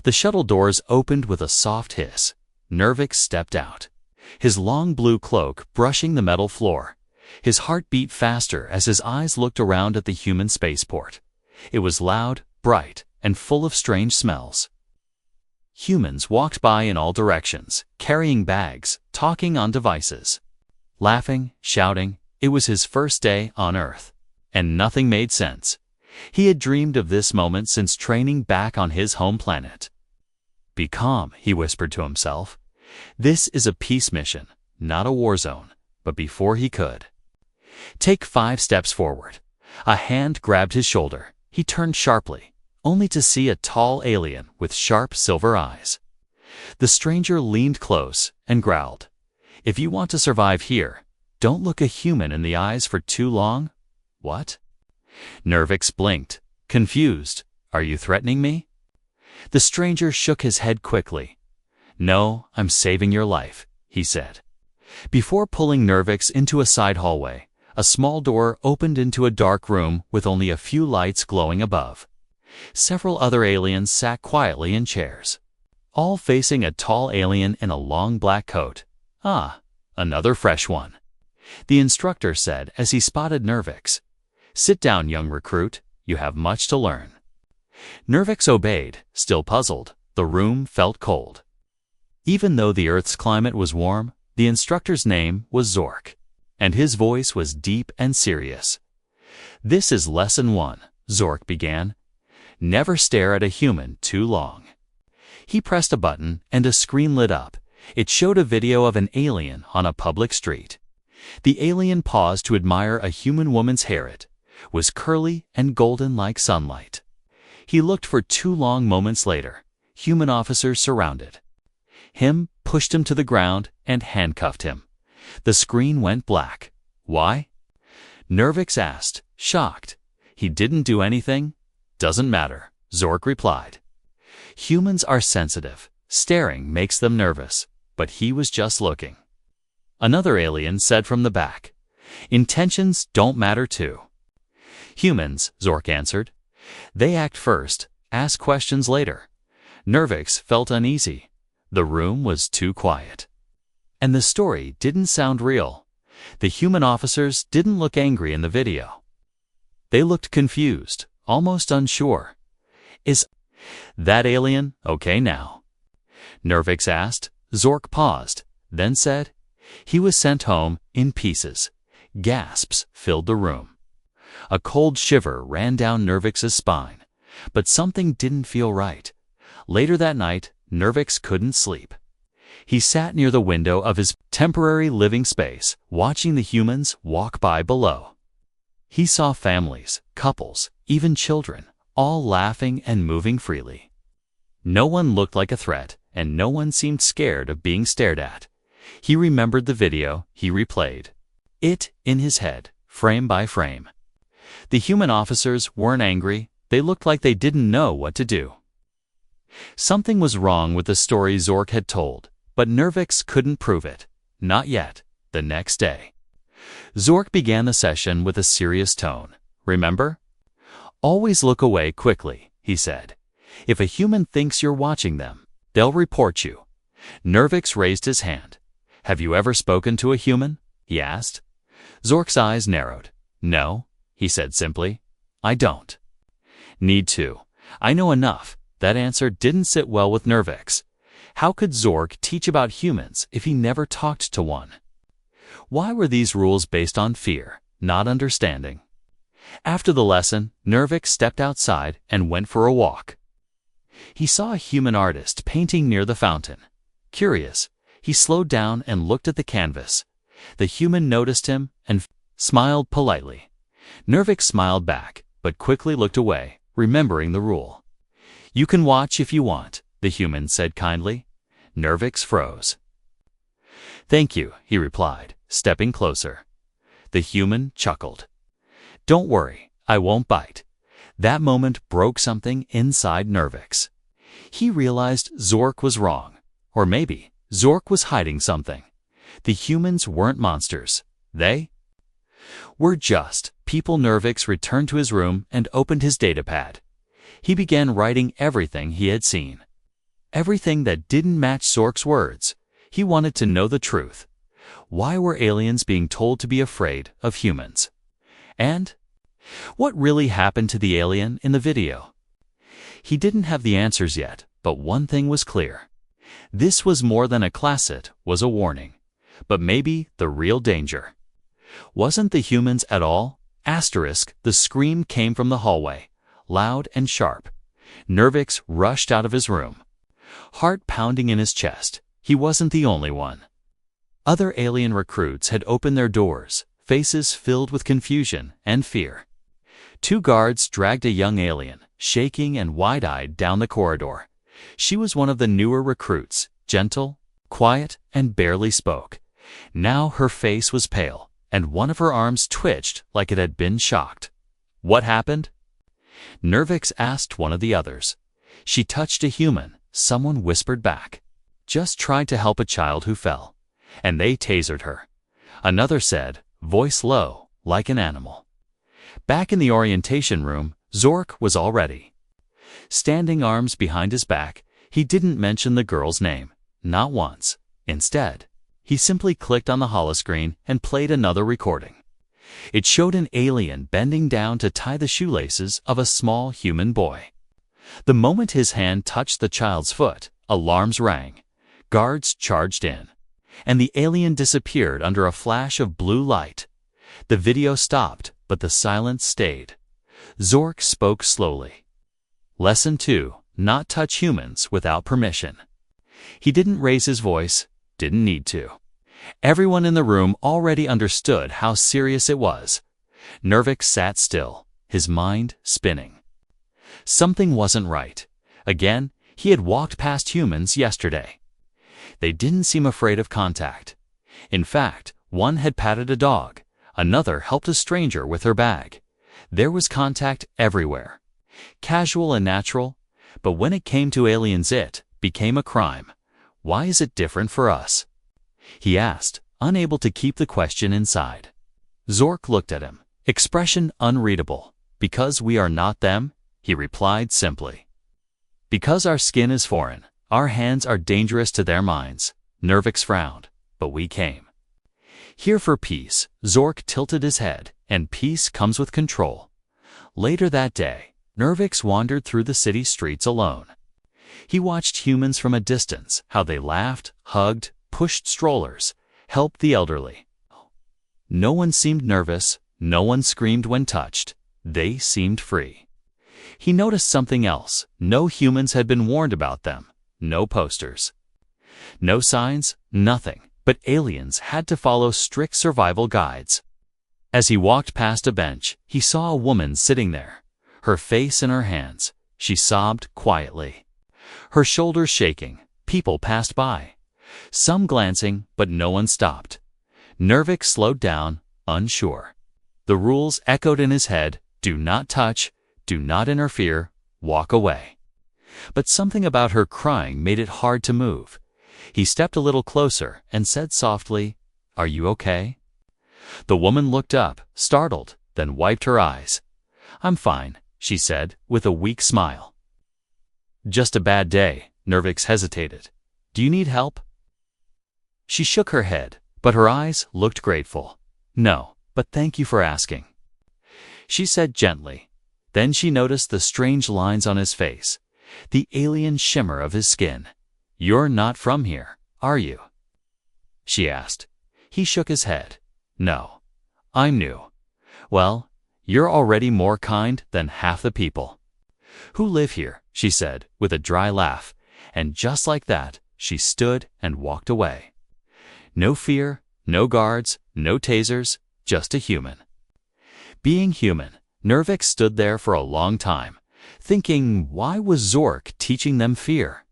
The shuttle doors opened with a soft hiss. Nervix stepped out, his long blue cloak brushing the metal floor. His heart beat faster as his eyes looked around at the human spaceport. It was loud, bright, and full of strange smells. Humans walked by in all directions, carrying bags, talking on devices. Laughing, shouting, it was his first day on Earth. And nothing made sense. He had dreamed of this moment since training back on his home planet. "Be calm," he whispered to himself. "This is a peace mission, not a war zone." But before he could take 5 steps forward, a hand grabbed his shoulder. He turned sharply, only to see a tall alien with sharp silver eyes. The stranger leaned close and growled, "If you want to survive here, don't look a human in the eyes for too long." "What?" Nervix blinked, confused. "Are you threatening me?" The stranger shook his head quickly. "No, I'm saving your life," he said. Before pulling Nervix into a side hallway, a small door opened into a dark room with only a few lights glowing above. Several other aliens sat quietly in chairs, all facing a tall alien in a long black coat. "Ah, another fresh one," the instructor said as he spotted Nervix. "Sit down, young recruit. You have much to learn." Nervix obeyed, still puzzled. The room felt cold. Even though the Earth's climate was warm, the instructor's name was Zork, and his voice was deep and serious. "This is Lesson 1, Zork began. Never stare at a human too long." He pressed a button and a screen lit up. It showed a video of an alien on a public street. The alien paused to admire a human woman's hair. It was curly and golden like sunlight. He looked for 2 long moments later. Human officers surrounded him, pushed him to the ground, and handcuffed him. The screen went black. "Why?" Nervix asked, shocked. "He didn't do anything." "Doesn't matter," Zork replied. "Humans are sensitive. Staring makes them nervous." But he was just looking. Another alien said from the back, "Intentions don't matter too." "Humans," Zork answered. "They act first, ask questions later." Nervix felt uneasy. The room was too quiet. And the story didn't sound real. The human officers didn't look angry in the video. They looked confused, almost unsure. "Is that alien okay now?" Nervix asked. Zork paused, then said, "He was sent home in pieces." Gasps filled the room. A cold shiver ran down Nervix's spine, but something didn't feel right. Later that night, Nervix couldn't sleep. He sat near the window of his temporary living space, watching the humans walk by below. He saw families, couples, even children, all laughing and moving freely. No one looked like a threat, and no one seemed scared of being stared at. He remembered the video. He replayed it in his head, frame by frame. The human officers weren't angry. They looked like they didn't know what to do. Something was wrong with the story Zork had told, but Nervix couldn't prove it. Not yet. The next day, Zork began the session with a serious tone. "Remember? Always look away quickly," he said. "If a human thinks you're watching them, they'll report you." Nervix raised his hand. "Have you ever spoken to a human?" he asked. Zork's eyes narrowed. "No," he said simply. "I don't need to. I know enough." That answer didn't sit well with Nervix. How could Zork teach about humans if he never talked to one? Why were these rules based on fear, not understanding? After the lesson, Nervix stepped outside and went for a walk. He saw a human artist painting near the fountain. Curious, he slowed down and looked at the canvas. The human noticed him and smiled politely. Nervix smiled back, but quickly looked away, remembering the rule. "You can watch if you want," the human said kindly. Nervix froze. "Thank you," he replied, stepping closer. The human chuckled. "Don't worry, I won't bite." That moment broke something inside Nervix. He realized Zork was wrong. Or maybe Zork was hiding something. The humans weren't monsters. They were just people. Nervix returned to his room and opened his datapad. He began writing everything he had seen. Everything that didn't match Zork's words. He wanted to know the truth. Why were aliens being told to be afraid of humans? And what really happened to the alien in the video? He didn't have the answers yet, but one thing was clear. This was more than a class, it was a warning. But maybe the real danger wasn't the humans at all. The scream came from the hallway, loud and sharp. Nervix rushed out of his room, heart pounding in his chest. He wasn't the only one. Other alien recruits had opened their doors, faces filled with confusion and fear. 2 guards dragged a young alien, shaking and wide-eyed, down the corridor. She was one of the newer recruits, gentle, quiet, and barely spoke. Now her face was pale, and one of her arms twitched like it had been shocked. What happened? Nervix asked one of the others. She touched a human, someone whispered back. Just tried to help a child who fell, and they tasered her. Another said, voice low, like an animal. Back in the orientation room, Zork was all ready. Standing arms behind his back, he didn't mention the girl's name, not once. Instead, he simply clicked on the holoscreen and played another recording. It showed an alien bending down to tie the shoelaces of a small human boy. The moment his hand touched the child's foot, alarms rang. Guards charged in, and the alien disappeared under a flash of blue light. The video stopped, but the silence stayed. Zork spoke slowly. Lesson 2. Not touch humans without permission. He didn't raise his voice, didn't need to. Everyone in the room already understood how serious it was. Nervix sat still, his mind spinning. Something wasn't right. Again, he had walked past humans yesterday. They didn't seem afraid of contact. In fact, one had patted a dog, another helped a stranger with her bag. There was contact everywhere. Casual and natural, but when it came to aliens, it became a crime. Why is it different for us? He asked, unable to keep the question inside. Zork looked at him, expression unreadable. Because we are not them, he replied simply. Because our skin is foreign, our hands are dangerous to their minds. Nervix frowned, but we came here for peace. Zork tilted his head, and peace comes with control. Later that day, Nervix wandered through the city streets alone. He watched humans from a distance, how they laughed, hugged, pushed strollers, helped the elderly. No one seemed nervous, no one screamed when touched. They seemed free. He noticed something else. No humans had been warned about them. No posters. No signs, nothing. But aliens had to follow strict survival guides. As he walked past a bench, he saw a woman sitting there, her face in her hands. She sobbed quietly, her shoulders shaking. People passed by, some glancing, but no one stopped. Nervix slowed down, unsure. The rules echoed in his head: do not touch, do not interfere, walk away. But something about her crying made it hard to move. He stepped a little closer and said softly, "Are you okay?" The woman looked up, startled, then wiped her eyes. "I'm fine," she said, with a weak smile. "Just a bad day." Nervix hesitated. "Do you need help?" She shook her head, but her eyes looked grateful. "No, but thank you for asking," she said gently. Then she noticed the strange lines on his face, the alien shimmer of his skin. "You're not from here, are you?" she asked. He shook his head. "No, I'm new." "Well, you're already more kind than half the people who live here," she said, with a dry laugh. And just like that, she stood and walked away. No fear, no guards, no tasers, just a human. Being human, Nervix stood there for a long time, thinking, why was Zork teaching them fear?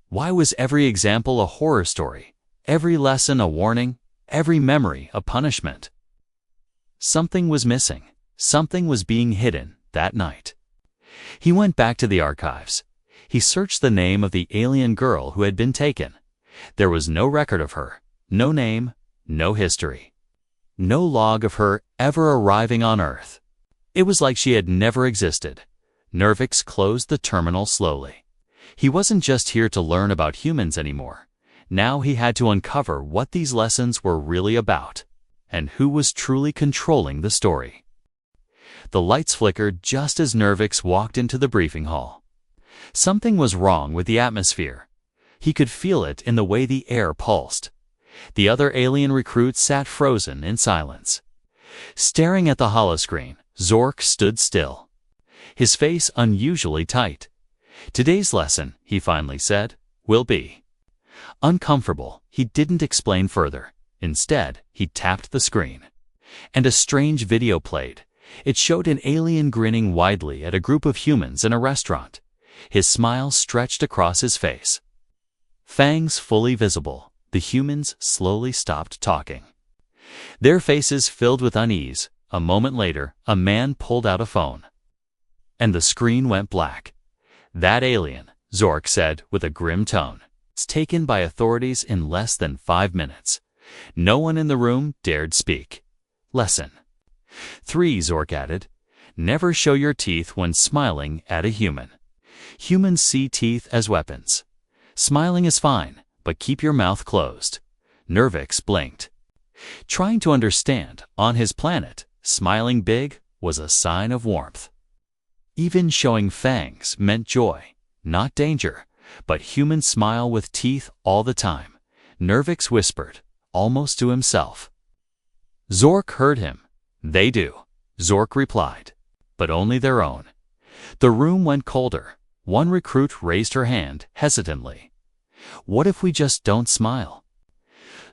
Why was every example a horror story, every lesson a warning, every memory a punishment? Something was missing. Something was being hidden that night. He went back to the archives. He searched the name of the alien girl who had been taken. There was no record of her, no name, no history, no log of her ever arriving on Earth. It was like she had never existed. Nervix closed the terminal slowly. He wasn't just here to learn about humans anymore. Now he had to uncover what these lessons were really about, and who was truly controlling the story. The lights flickered just as Nervix walked into the briefing hall. Something was wrong with the atmosphere. He could feel it in the way the air pulsed. The other alien recruits sat frozen in silence. Staring at the holoscreen, Zork stood still, his face unusually tight. "Today's lesson," he finally said, "will be." Uncomfortable, he didn't explain further. Instead, he tapped the screen. And a strange video played. It showed an alien grinning widely at a group of humans in a restaurant. His smile stretched across his face. Fangs fully visible, the humans slowly stopped talking. Their faces filled with unease. A moment later, a man pulled out a phone. And the screen went black. "That alien," Zork said with a grim tone, "was taken by authorities in less than 5 minutes. No one in the room dared speak. Lesson 3, Zork added. Never show your teeth when smiling at a human. Humans see teeth as weapons. Smiling is fine, but keep your mouth closed." Nervix blinked. Trying to understand, on his planet, smiling big was a sign of warmth. Even showing fangs meant joy, not danger, but humans smile with teeth all the time, Nervix whispered, almost to himself. Zork heard him. "They do," Zork replied, "but only their own." The room went colder. One recruit raised her hand hesitantly. "What if we just don't smile?"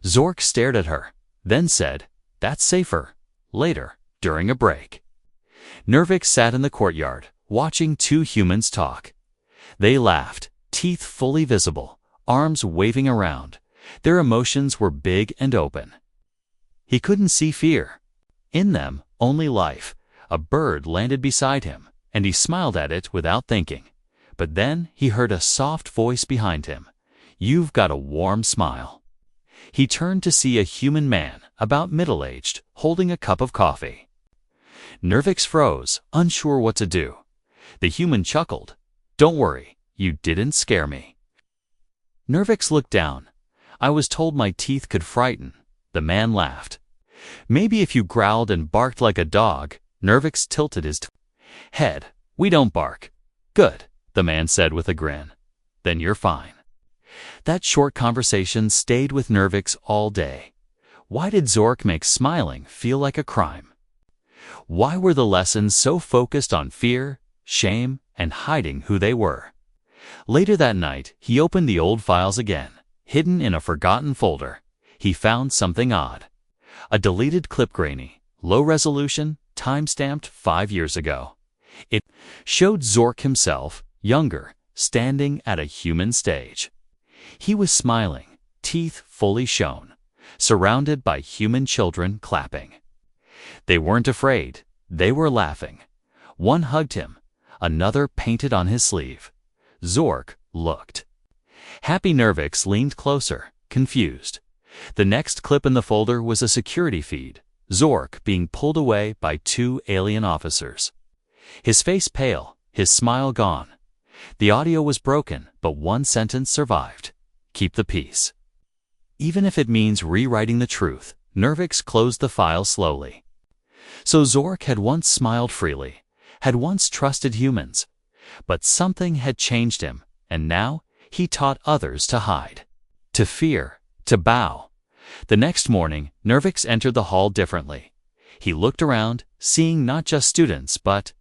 Zork stared at her, then said, "That's safer. Later, during a break." Nervix sat in the courtyard, watching 2 humans talk. They laughed, teeth fully visible, arms waving around. Their emotions were big and open. He couldn't see fear. In them, only life. A bird landed beside him, and he smiled at it without thinking. But then he heard a soft voice behind him. "You've got a warm smile." He turned to see a human man, about middle-aged, holding a cup of coffee. Nervix froze, unsure what to do. The human chuckled. "Don't worry, you didn't scare me." Nervix looked down. "I was told my teeth could frighten." The man laughed. "Maybe if you growled and barked like a dog." Nervix tilted his head. "We don't bark." "Good," the man said with a grin. "Then you're fine." That short conversation stayed with Nervix all day. Why did Zork make smiling feel like a crime? Why were the lessons so focused on fear, shame, and hiding who they were? Later that night, he opened the old files again. Hidden in a forgotten folder, he found something odd. A deleted clip grainy, low resolution, time-stamped 5 years ago. It showed Zork himself, younger, standing at a human stage. He was smiling, teeth fully shown, surrounded by human children clapping. They weren't afraid, they were laughing. One hugged him, another painted on his sleeve. Zork looked. Happy Nervix leaned closer, confused. The next clip in the folder was a security feed, Zork being pulled away by 2 alien officers. His face pale, his smile gone. The audio was broken, but one sentence survived. "Keep the peace." Even if it means rewriting the truth, Nervix closed the file slowly. So Zork had once smiled freely, had once trusted humans. But something had changed him, and now he taught others to hide, to fear, to bow. The next morning, Nervix entered the hall differently. He looked around, seeing not just students, but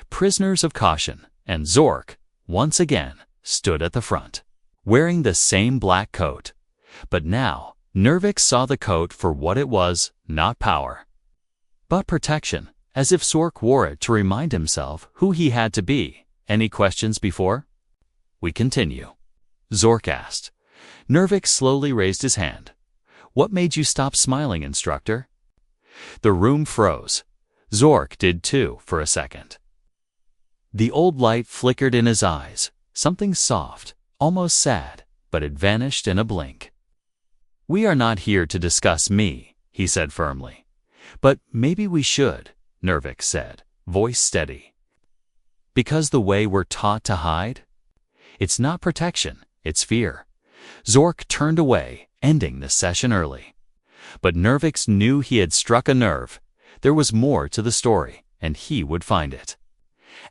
prisoners of caution, and Zork, once again, stood at the front, wearing the same black coat. But now, Nervix saw the coat for what it was, not power, but protection, as if Zork wore it to remind himself who he had to be. Any questions before we continue? Zork asked. Nervix slowly raised his hand. "What made you stop smiling, instructor?" The room froze. Zork did too for a second. The old light flickered in his eyes, something soft, almost sad, but it vanished in a blink. "We are not here to discuss me," he said firmly. "But maybe we should," Nervix said, voice steady. "Because the way we're taught to hide? It's not protection, it's fear. Zork turned away, ending the session early. But Nervix knew he had struck a nerve. There was more to the story, and he would find it.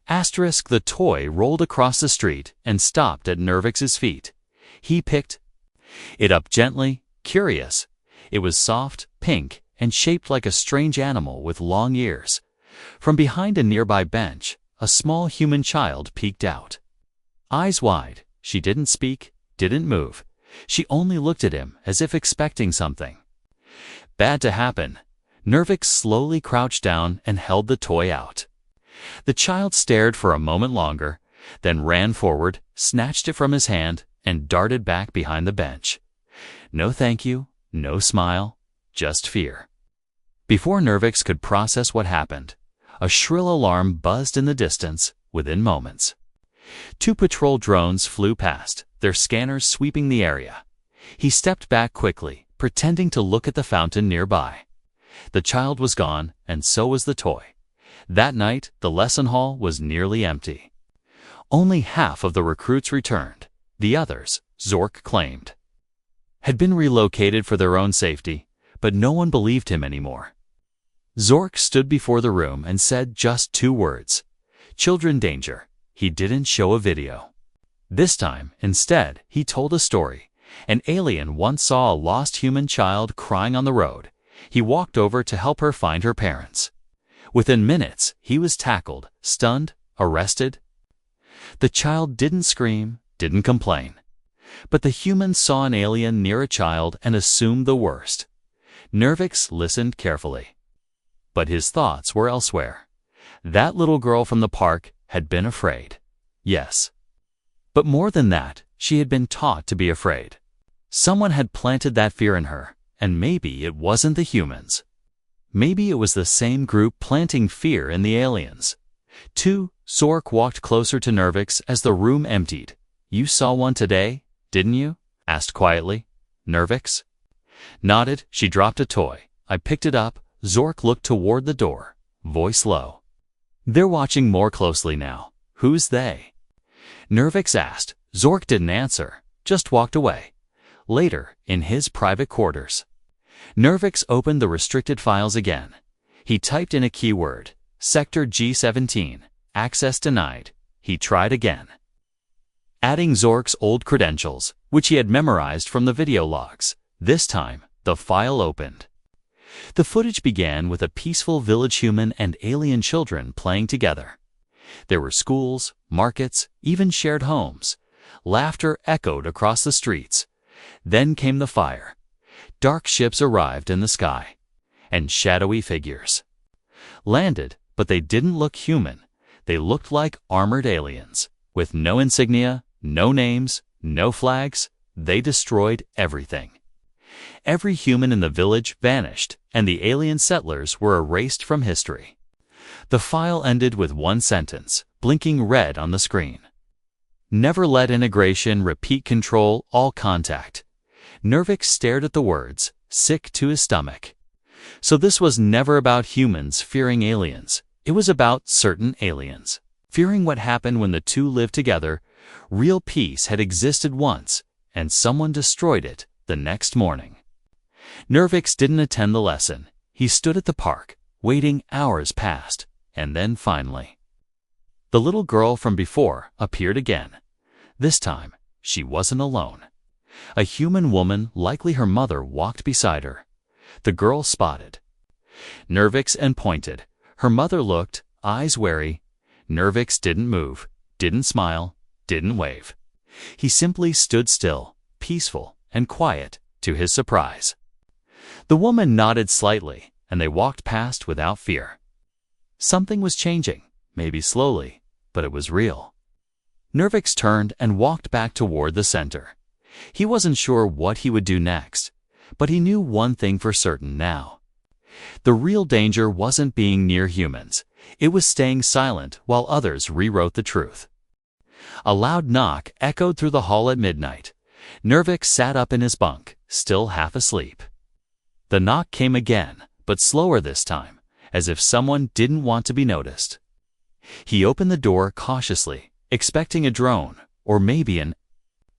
Asterisk the toy rolled across the street and stopped at Nervix's feet. He picked it up gently, curious. It was soft, pink, and shaped like a strange animal with long ears. From behind a nearby bench, a small human child peeked out. Eyes wide, she didn't speak, didn't move. She only looked at him as if expecting something bad to happen. Nervix slowly crouched down and held the toy out. The child stared for a moment longer, then ran forward, snatched it from his hand, and darted back behind the bench. No thank you, no smile, just fear. Before Nervix could process what happened, a shrill alarm buzzed in the distance within moments. 2 patrol drones flew past, their scanners sweeping the area. He stepped back quickly, pretending to look at the fountain nearby. The child was gone, and so was the toy. That night, the lesson hall was nearly empty. Only half of the recruits returned. The others, Zork claimed, had been relocated for their own safety, but no one believed him anymore. Zork stood before the room and said just 2 words. Children danger. He didn't show a video. This time, instead, he told a story. An alien once saw a lost human child crying on the road. He walked over to help her find her parents. Within minutes, he was tackled, stunned, arrested. The child didn't scream, didn't complain. But the humans saw an alien near a child and assumed the worst. Nervix listened carefully. But his thoughts were elsewhere. That little girl from the park had been afraid. Yes. But more than that, she had been taught to be afraid. Someone had planted that fear in her, and maybe it wasn't the humans. Maybe it was the same group planting fear in the aliens. 2. Zork walked closer to Nervix as the room emptied. You saw one today, didn't you? Asked quietly. Nervix nodded. She dropped a toy. I picked it up. Zork looked toward the door, voice low. They're watching more closely now. Who's they? Nervix asked. Zork didn't answer, just walked away. Later, in his private quarters, Nervix opened the restricted files again. He typed in a keyword, Sector G17, access denied. He tried again, adding Zork's old credentials, which he had memorized from the video logs. This time, the file opened. The footage began with a peaceful village human and alien children playing together. There were schools, markets, even shared homes. Laughter echoed across the streets. Then came the fire. Dark ships arrived in the sky, and shadowy figures landed, but they didn't look human. They looked like armored aliens, with no insignia, no names, no flags. They destroyed everything. Every human in the village vanished, and the alien settlers were erased from history. The file ended with one sentence, blinking red on the screen. Never let integration repeat control all contact. Nervix stared at the words, sick to his stomach. So this was never about humans fearing aliens. It was about certain aliens fearing what happened when the two lived together. Real peace had existed once, and someone destroyed it the next morning. Nervix didn't attend the lesson. He stood at the park, waiting. Hours passed, and then finally, the little girl from before appeared again. This time, she wasn't alone. A human woman, likely her mother, walked beside her. The girl spotted Nervix and pointed. Her mother looked, eyes wary. Nervix didn't move, didn't smile, didn't wave. He simply stood still, peaceful and quiet, to his surprise. The woman nodded slightly, and they walked past without fear. Something was changing, maybe slowly, but it was real. Nervix turned and walked back toward the center. He wasn't sure what he would do next, but he knew one thing for certain now. The real danger wasn't being near humans. It was staying silent while others rewrote the truth. A loud knock echoed through the hall at midnight. Nervix sat up in his bunk, still half asleep. The knock came again, but slower this time, as if someone didn't want to be noticed. He opened the door cautiously, expecting a drone, or maybe an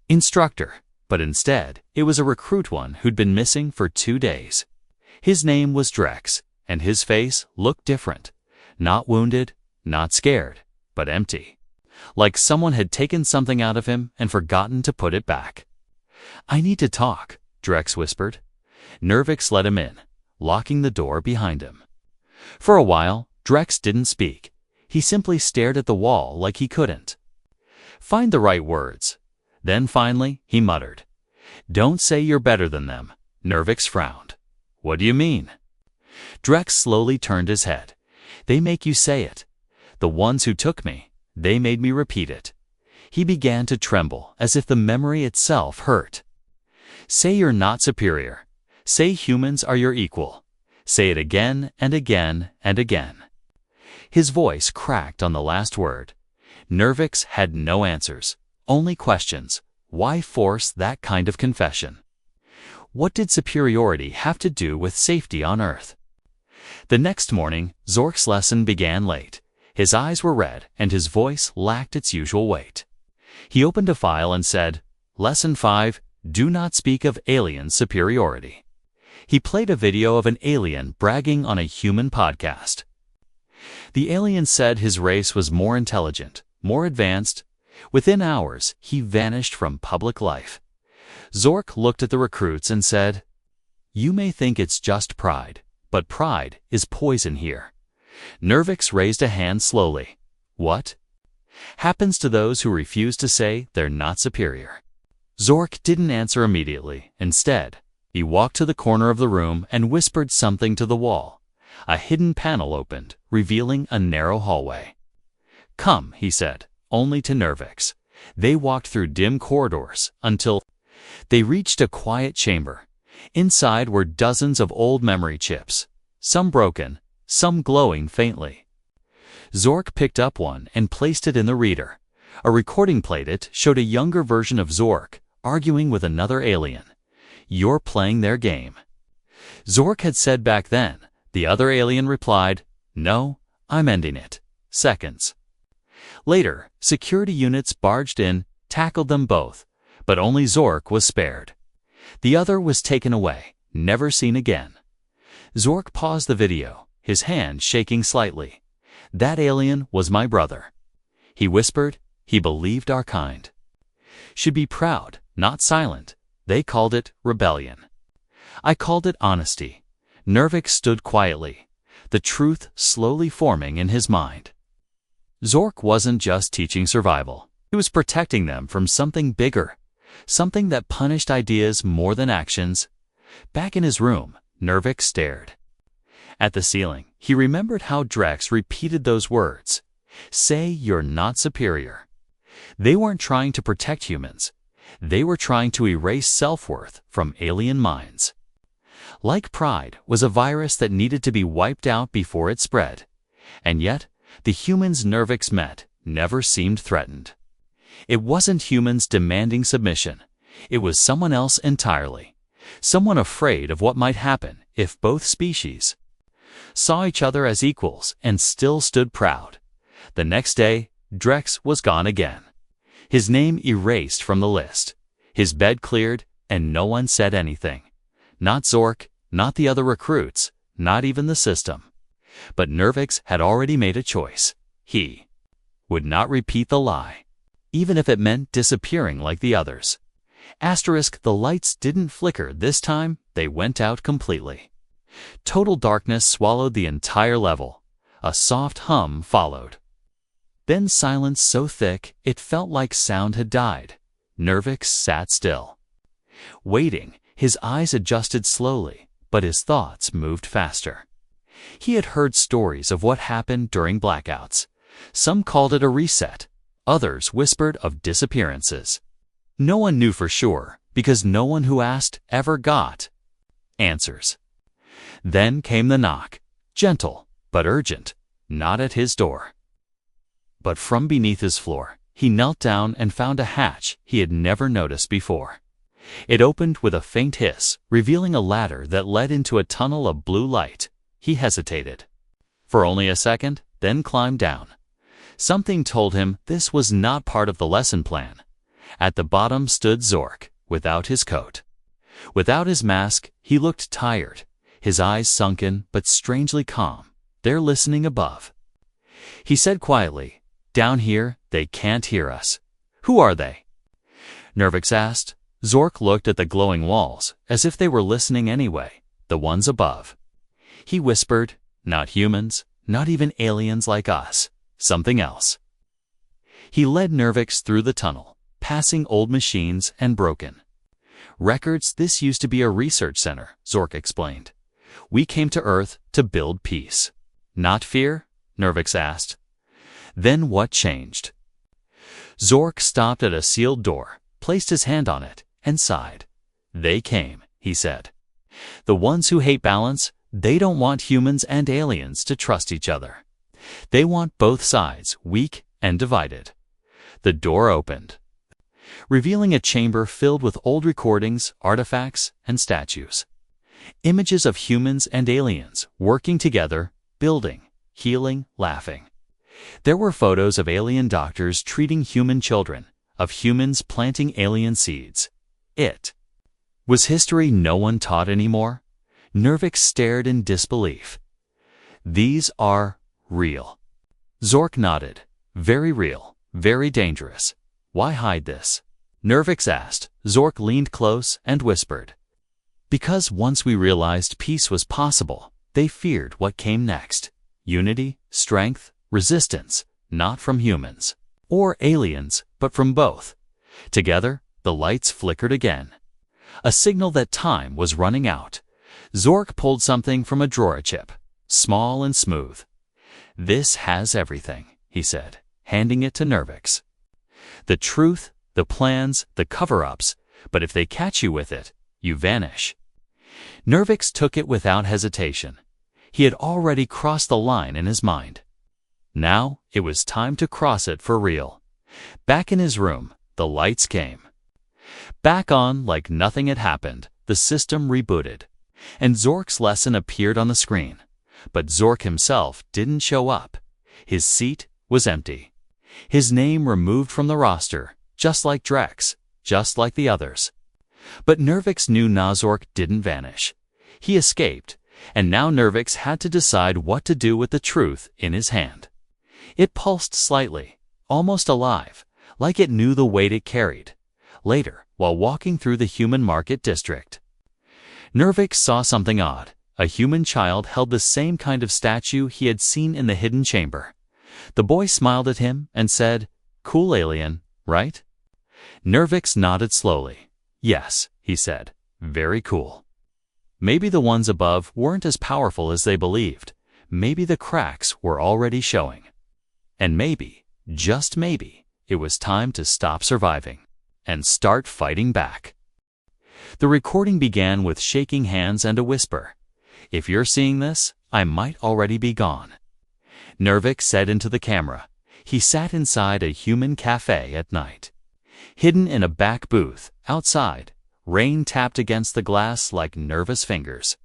instructor, but instead, it was a recruit one who'd been missing for 2 days. His name was Drex, and his face looked different. Not wounded, not scared, but empty. Like someone had taken something out of him and forgotten to put it back. "I need to talk," Drex whispered. Nervix let him in, locking the door behind him. For a while, Drex didn't speak. He simply stared at the wall like he couldn't find the right words. Then finally, he muttered, "Don't say you're better than them." Nervix frowned. "What do you mean?" Drex slowly turned his head. "They make you say it. The ones who took me, they made me repeat it." He began to tremble as if the memory itself hurt. "Say you're not superior. Say humans are your equal. Say it again and again and again." His voice cracked on the last word. Nervix had no answers, only questions. Why force that kind of confession? What did superiority have to do with safety on Earth? The next morning, Zork's lesson began late. His eyes were red and his voice lacked its usual weight. He opened a file and said, "Lesson 5, do not speak of alien superiority." He played a video of an alien bragging on a human podcast. The alien said his race was more intelligent, more advanced. Within hours, he vanished from public life. Zork looked at the recruits and said, "You may think it's just pride, but pride is poison here." Nervix raised a hand slowly. "What happens to those who refuse to say they're not superior?" Zork didn't answer immediately. Instead, he walked to the corner of the room and whispered something to the wall. A hidden panel opened, revealing a narrow hallway. "Come," he said, only to Nervix. They walked through dim corridors until they reached a quiet chamber. Inside were dozens of old memory chips, some broken, some glowing faintly. Zork picked up one and placed it in the reader. A recording played. It showed a younger version of Zork arguing with another alien. "You're playing their game." Zork had said back then. The other alien replied, "No, I'm ending it." Seconds later, security units barged in, tackled them both, but only Zork was spared. The other was taken away, never seen again. Zork paused the video, his hand shaking slightly. "That alien was my brother." He whispered, "He believed our kind should be proud, not silent. They called it rebellion. I called it honesty." Nervix stood quietly, the truth slowly forming in his mind. Zork wasn't just teaching survival. He was protecting them from something bigger, something that punished ideas more than actions. Back in his room, Nervix stared at the ceiling. He remembered how Drex repeated those words. "Say you're not superior." They weren't trying to protect humans. They were trying to erase self-worth from alien minds. Like pride was a virus that needed to be wiped out before it spread. And yet, the humans Nervix met never seemed threatened. It wasn't humans demanding submission. It was someone else entirely. Someone afraid of what might happen if both species saw each other as equals and still stood proud. The next day, Drex was gone again. His name erased from the list. His bed cleared, and no one said anything. Not Zork, not the other recruits, not even the system. But Nervix had already made a choice. He would not repeat the lie, even if it meant disappearing like the others. The lights didn't flicker this time, they went out completely. Total darkness swallowed the entire level. A soft hum followed. Then silence so thick it felt like sound had died. Nervix sat still, waiting. His eyes adjusted slowly, but his thoughts moved faster. He had heard stories of what happened during blackouts. Some called it a reset. Others whispered of disappearances. No one knew for sure, because no one who asked ever got answers. Then came the knock, gentle but urgent, not at his door, but from beneath his floor. He knelt down and found a hatch he had never noticed before. It opened with a faint hiss, revealing a ladder that led into a tunnel of blue light. He hesitated for only a second, then climbed down. Something told him this was not part of the lesson plan. At the bottom stood Zork, without his coat. Without his mask, he looked tired, his eyes sunken but strangely calm. They're listening above. He said quietly, "Down here, they can't hear us." "Who are they?" Nervix asked. Zork looked at the glowing walls, as if they were listening anyway. "The ones above." He whispered, "Not humans, not even aliens like us. Something else." He led Nervix through the tunnel, passing old machines and broken records. "This used to be a research center," Zork explained. "We came to Earth to build peace." "Not fear?" Nervix asked. "Then what changed?" Zork stopped at a sealed door, placed his hand on it, and sighed. "They came," he said. "The ones who hate balance, they don't want humans and aliens to trust each other. They want both sides weak and divided." The door opened, revealing a chamber filled with old recordings, artifacts, and statues. Images of humans and aliens working together, building, healing, laughing. There were photos of alien doctors treating human children, of humans planting alien seeds. It was history no one taught anymore. Nervix stared in disbelief. "These are real." Zork nodded. "Very real, very dangerous. Why hide this?" Nervix asked. Zork leaned close and whispered, "Because once we realized peace was possible, they feared what came next. Unity, strength, resistance, not from humans or aliens, but from both." Together, the lights flickered again. A signal that time was running out. Zork pulled something from a drawer chip, small and smooth. "This has everything," he said, handing it to Nervix. "The truth, the plans, the cover-ups, but if they catch you with it, you vanish." Nervix took it without hesitation. He had already crossed the line in his mind. Now it was time to cross it for real. Back in his room, the lights came back on like nothing had happened. The system rebooted, and Zork's lesson appeared on the screen. But Zork himself didn't show up. His seat was empty. His name removed from the roster, just like Drex, just like the others. But Nervix knew Nazork didn't vanish. He escaped, and now Nervix had to decide what to do with the truth in his hand. It pulsed slightly, almost alive, like it knew the weight it carried. Later, while walking through the human market district, Nervix saw something odd. A human child held the same kind of statue he had seen in the hidden chamber. The boy smiled at him and said, "Cool alien, right?" Nervix nodded slowly. "Yes," he said, "very cool." Maybe the ones above weren't as powerful as they believed. Maybe the cracks were already showing. And maybe, just maybe, it was time to stop surviving and start fighting back. The recording began with shaking hands and a whisper. "If you're seeing this, I might already be gone." Nervix said into the camera. He sat inside a human cafe at night. Hidden in a back booth, outside, rain tapped against the glass like nervous fingers.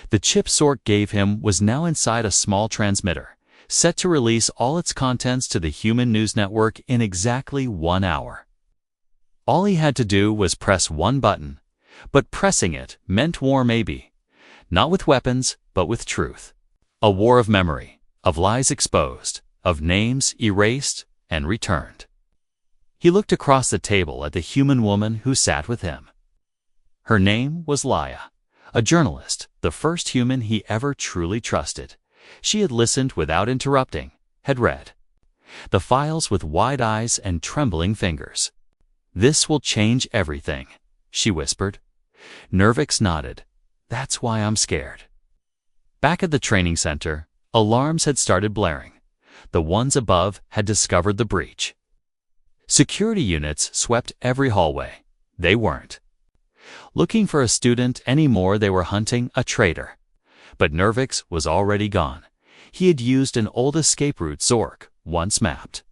The chip Zork gave him was now inside a small transmitter, set to release all its contents to the human news network in exactly 1 hour. All he had to do was press one button, but pressing it meant war maybe. Not with weapons, but with truth. A war of memory, of lies exposed, of names erased and returned. He looked across the table at the human woman who sat with him. Her name was Laia, a journalist, the first human he ever truly trusted. She had listened without interrupting, had read the files with wide eyes and trembling fingers. "This will change everything," she whispered. Nervix nodded. "That's why I'm scared." Back at the training center, alarms had started blaring. The ones above had discovered the breach. Security units swept every hallway. They weren't looking for a student anymore. They were hunting a traitor. But Nervix was already gone. He had used an old escape route Zork once mapped.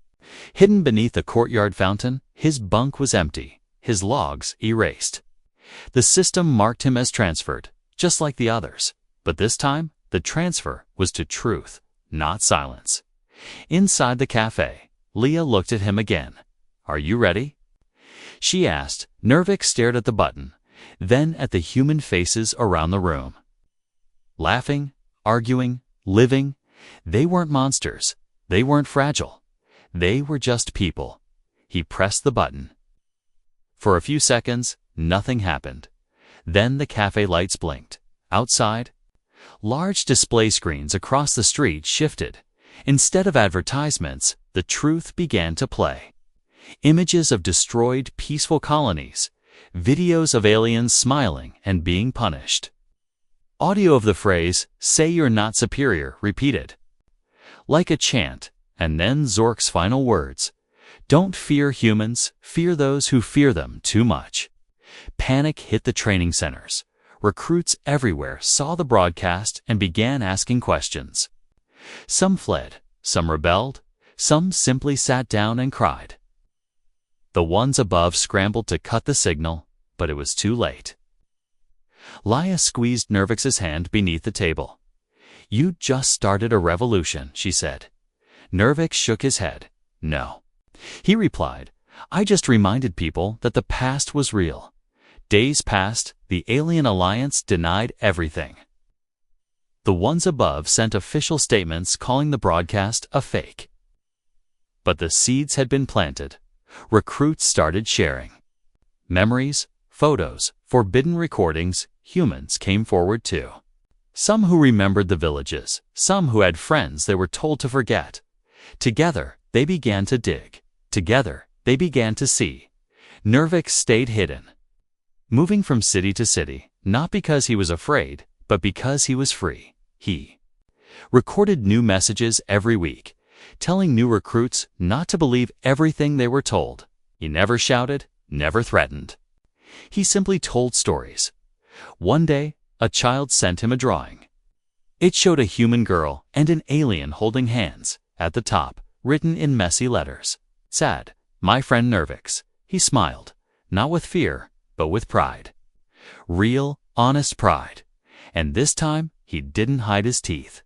Hidden beneath a courtyard fountain, his bunk was empty, his logs erased. The system marked him as transferred, just like the others. But this time, the transfer was to truth, not silence. Inside the cafe, Leah looked at him again. "Are you ready?" she asked. Nervix stared at the button, then at the human faces around the room. Laughing, arguing, living, they weren't monsters. They weren't fragile. They were just people. He pressed the button. For a few seconds, nothing happened. Then the cafe lights blinked. Outside, large display screens across the street shifted. Instead of advertisements, the truth began to play. Images of destroyed, peaceful colonies, videos of aliens smiling and being punished. Audio of the phrase, "Say you're not superior," repeated. Like a chant, and then Zork's final words, "Don't fear humans, fear those who fear them too much." Panic hit the training centers. Recruits everywhere saw the broadcast and began asking questions. Some fled, some rebelled, some simply sat down and cried. The ones above scrambled to cut the signal, but it was too late. Laia squeezed Nervix's hand beneath the table. "You just started a revolution," she said. Nervix shook his head. "No." He replied, "I just reminded people that the past was real. Days passed, the alien alliance denied everything. The ones above sent official statements calling the broadcast a fake. But the seeds had been planted. Recruits started sharing. Memories, photos, forbidden recordings, humans came forward too. Some who remembered the villages, some who had friends they were told to forget. Together, they began to dig. Together, they began to see. Nervix stayed hidden, moving from city to city, not because he was afraid, but because he was free. He recorded new messages every week, telling new recruits not to believe everything they were told. He never shouted, never threatened. He simply told stories. One day, a child sent him a drawing. It showed a human girl and an alien holding hands. At the top, written in messy letters, said, "My friend Nervix." He smiled, not with fear, but with pride. Real, honest pride. And this time, he didn't hide his teeth.